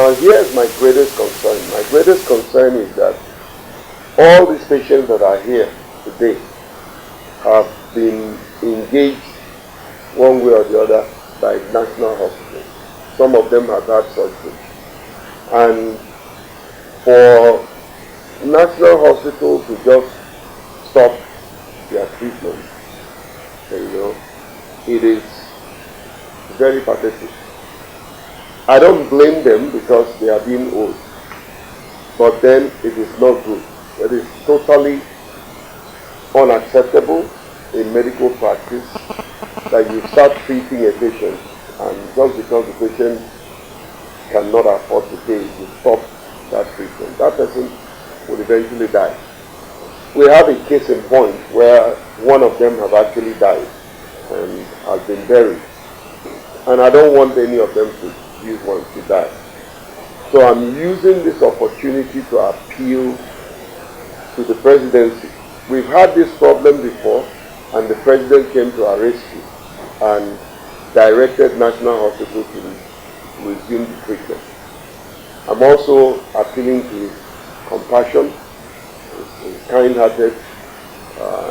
Now here's my greatest concern. My greatest concern is that all these patients that are here today have been engaged one way or the other by national hospitals. Some of them have had surgery. And for national hospitals to just stop their treatment, it is very pathetic. I don't blame them because they are being owed. But then it is not good. It is totally unacceptable in medical practice that you start treating a patient and just because the patient cannot afford to pay, you stop that treatment. That person will eventually die. We have a case in point where one of them have actually died and has been buried. And I don't want any of them to use one to die. So I'm using this opportunity to appeal to the presidency. We've had this problem before, and the president came to our rescue and directed national hospital to resume the treatment. I'm also appealing to his compassion, his kind-hearted,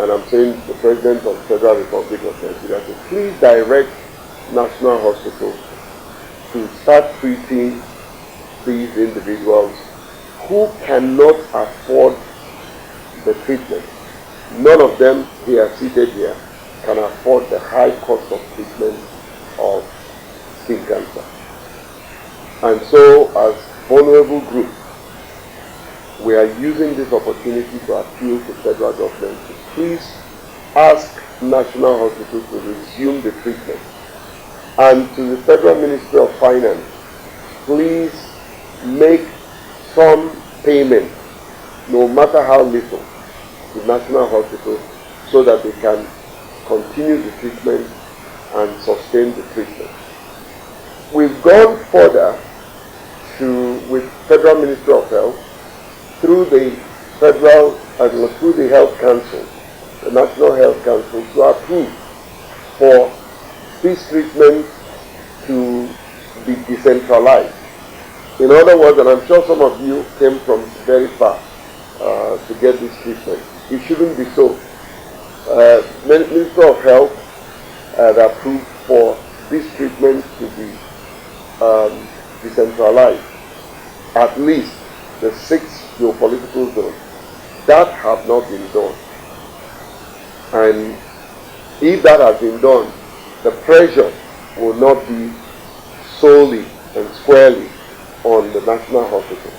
and I'm saying the President of the Federal Republic of Nigeria to please direct national hospitals to start treating these individuals who cannot afford the treatment. None of them here seated here can afford the high cost of treatment of skin cancer. And so as vulnerable groups, we are using this opportunity to appeal to federal government to please ask national hospitals to resume the treatment. And to the Federal Ministry of Finance, please make some payment, no matter how little, to national hospitals so that they can continue the treatment and sustain the treatment. We've gone further with Federal Ministry of Health through the through the Health Council, the National Health Council, to approve for this treatment to be decentralized. In other words, and I'm sure some of you came from very far to get this treatment. It shouldn't be so. Ministry of Health had approved for this treatment to be decentralized, at least the 6 geopolitical zones. That have not been done. And if that has been done, the pressure will not be solely and squarely on the national hospital.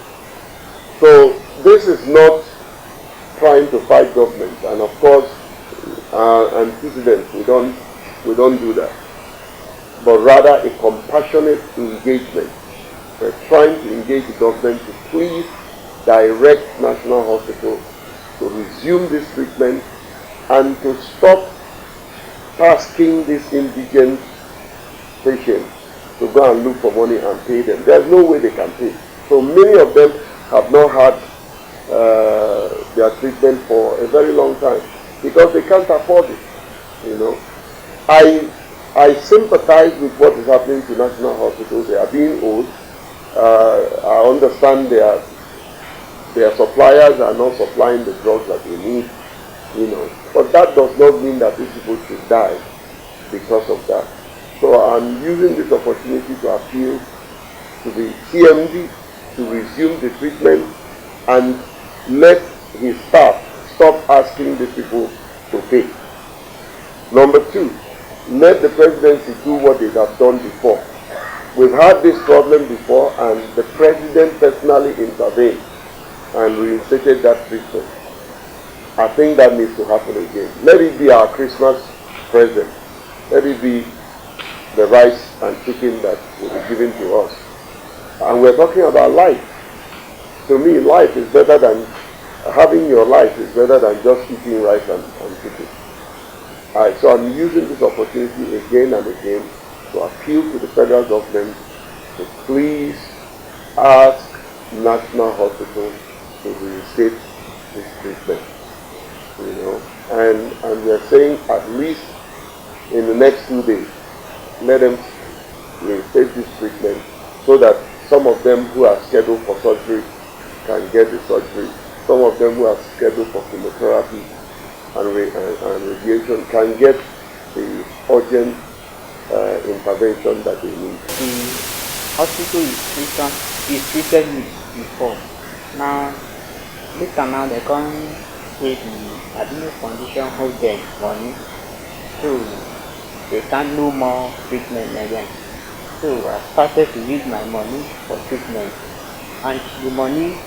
So this is not trying to fight government, and of course, and citizens, we don't do that, but rather a compassionate engagement. We're trying to engage the government to please direct national hospitals to resume this treatment and to stop tasking these indigent patients to go and look for money and pay them. There's no way they can pay. So many of them have not had their treatment for a very long time because they can't afford it. I sympathize with what is happening to national hospitals. They are being owed. I understand their suppliers are not supplying the drugs that they need, but that does not mean that these people should die because of that. So I'm using this opportunity to appeal to the CMD to resume the treatment and let his staff stop asking these people to pay. Number 2, let the presidency do what they have done before. We've had this problem before, and the president personally intervened and reinstated that treatment. I think that needs to happen again. Let it be our Christmas present. Let it be the rice and chicken that will be given to us. And we're talking about life. To me, life is better than, having your life is better than just eating rice and chicken. So I'm using this opportunity again and again to appeal to the federal government to please ask national hospitals to reinstate this treatment. And we are saying at least in the next 2 days, let them reinstate this treatment so that Some of them who are scheduled for surgery can get the surgery. Some of them who are scheduled for chemotherapy and radiation can get the urgent intervention that they need. The hospital is treated me before. Now, later now they can't say the Albino Foundation hold their money, so they can't do more treatment again. So I started to use my money for treatment, and the money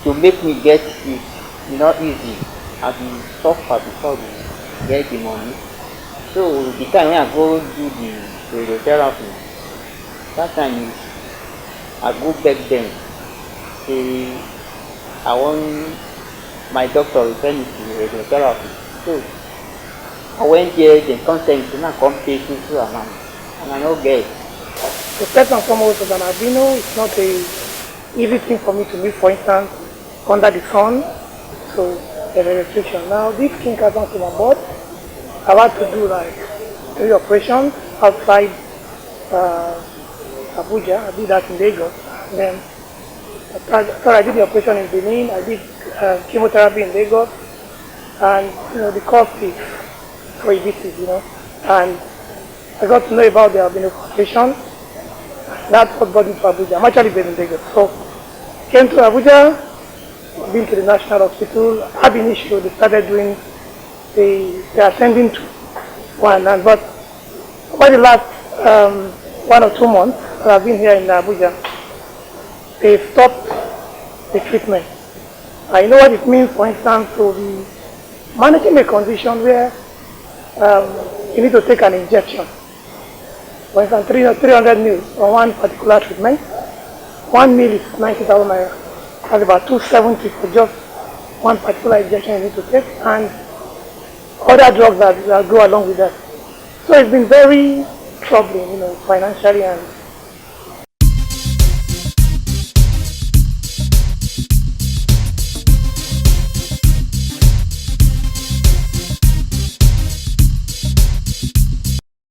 to make me get it not easy. I've been suffered before we get the money. So the time when I go do the radiotherapy, that time is I go back then. Say I want my doctor refer me to radiotherapy. So I went there, they come tell me to not come pay through amount, and I don't get it. So first and foremost, as an albino, it's not a easy thing for me to live, for instance, under the sun. So there's a restriction. Now this skin cancer came on board. I've had to do like 3 operations outside Abuja. I did that in Lagos. And then after I did the operation in Benin, I did chemotherapy in Lagos, and the cost is prohibitive, and I got to know about the Albino Foundation. That's what brought me to Abuja. I'm actually based in Lagos. So came to Abuja, been to the National Hospital, had an issue. They started doing they're attending to one, but over the last 1 or 2 months that I've been here in Abuja, they stopped the treatment. I know what it means, for instance, to be managing a condition where you need to take an injection. For instance, 300 mils on one particular treatment. 1 mil is 90,000 naira. That's about 270 for just one particular injection you need to take, and other drugs that go along with that. So it's been very troubling, financially and